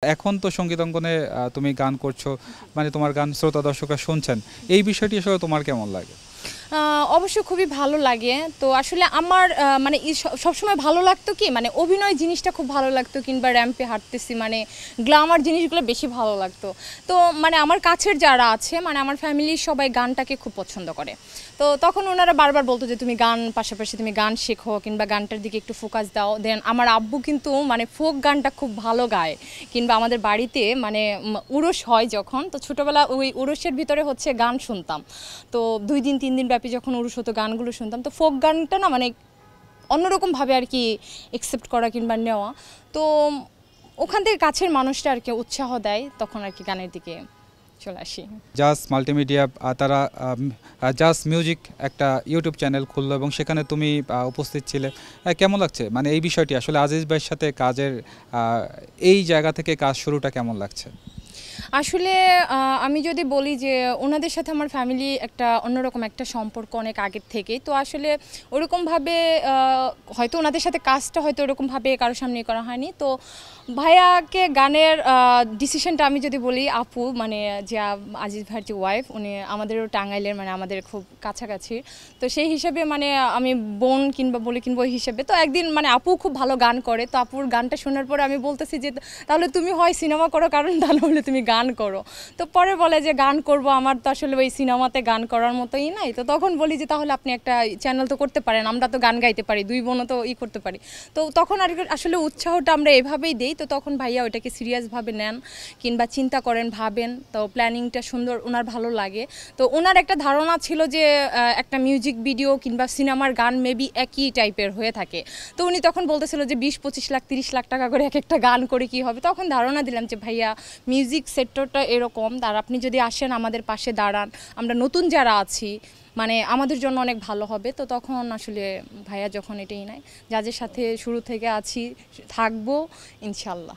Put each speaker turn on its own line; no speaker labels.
এখন তো সঙ্গীত অঙ্গনে তুমি গান করছো, মানে তোমার গান শ্রোতা দর্শকরা শুনছেন, এই বিষয়টি আসলে তোমার কেমন লাগে?
অবশ্য খুবই ভালো লাগে। তো আসলে আমার মানে সবসময় ভালো লাগতো কি, মানে অভিনয় জিনিসটা খুব ভালো লাগতো, কিংবা র্যাম্পে হাঁটতেছি মানে গ্ল্যামার জিনিসগুলো বেশি ভালো লাগতো। তো মানে আমার কাছের যারা আছে, মানে আমার ফ্যামিলির সবাই গানটাকে খুব পছন্দ করে। তো তখন ওনারা বারবার বলতো যে তুমি গান, পাশাপাশি তুমি গান শেখো কিংবা গানটার দিকে একটু ফোকাস দাও। দেন আমার আব্বু কিন্তু মানে ফোক গানটা খুব ভালো গায়, কিংবা আমাদের বাড়িতে মানে উরস হয় যখন, তো ছোটোবেলা ওই উরসের ভিতরে হচ্ছে গান শুনতাম। তো 2 দিন 3 দিন ব্যাপী যখন উরস হতো গানগুলো শুনতাম। তো ফোক গানটা না মানে অন্যরকমভাবে আর কি একসেপ্ট করা কিংবা নেওয়া। তো ওখান থেকে কাছের মানুষটা আর কি উৎসাহ দেয়, তখন আর কি গানের দিকে চলে আসি।
জাস্ট মাল্টিমিডিয়া তারা জাস্ট মিউজিক একটা ইউটিউব চ্যানেল খুললো এবং সেখানে তুমি উপস্থিত ছিলে, কেমন লাগছে? মানে এই বিষয়টি আসলে আজিজ ভাইয়ের সাথে কাজের এই জায়গা থেকে কাজ শুরুটা কেমন লাগছে?
আসলে আমি যদি বলি যে ওনাদের সাথে আমার ফ্যামিলি একটা অন্যরকম একটা সম্পর্ক অনেক আগের থেকেই। তো আসলে ওরকমভাবে হয়তো ওনাদের সাথে কাজটা হয়তো ওরকমভাবে কারোর সামনে করা হয়নি। তো ভাইয়াকে গানের ডিসিশনটা আমি যদি বলি, আপু মানে যে আজিজ ভাইয়ের যে ওয়াইফ, উনি আমাদেরও টাঙ্গাইলের, মানে আমাদের খুব কাছাকাছি। তো সেই হিসেবে মানে আমি বোন কিংবা বলি কিংবা ওই হিসেবে, তো একদিন মানে আপু খুব ভালো গান করে, তো আপুর গানটা শোনার পরে আমি বলতেছি যে তাহলে তুমি হয় সিনেমা করো, কারণ তা নাহলে তুমি গান করো। তো পরে বলে যে গান করব, আমার তো আসলে ওই সিনেমাতে গান করার মতোই নাই। তো তখন বলি যে তাহলে আপনি একটা চ্যানেল তো করতে পারেন, আমরা তো গান গাইতে পারি, 2 বোনও তো করতে পারি। তো তখন আর আসলে উৎসাহটা আমরা এভাবেই দিই। তো তখন ভাইয়া ওইটাকে সিরিয়াসভাবে নেন কিংবা চিন্তা করেন, ভাবেন। তো প্ল্যানিংটা সুন্দর, ওনার ভালো লাগে। তো ওনার একটা ধারণা ছিল যে একটা মিউজিক ভিডিও কিংবা সিনেমার গান মেবি একই টাইপের হয়ে থাকে। তো উনি তখন বলতেছিল যে 20-25 লাখ 30 লাখ টাকা করে এক একটা গান করে কি হবে। তখন ধারণা দিলাম যে ভাইয়া মিউজিক সেক্টরটা এরকম, আর আপনি যদি আসেন আমাদের পাশে দাঁড়ান, আমরা নতুন যারা আছি মানে আমাদের জন্য অনেক ভালো হবে। তো তখন আসলে ভাইয়া যখন এটাই নেয়, যাদের সাথে শুরু থেকে আছি, থাকবো ইনশাল্লাহ।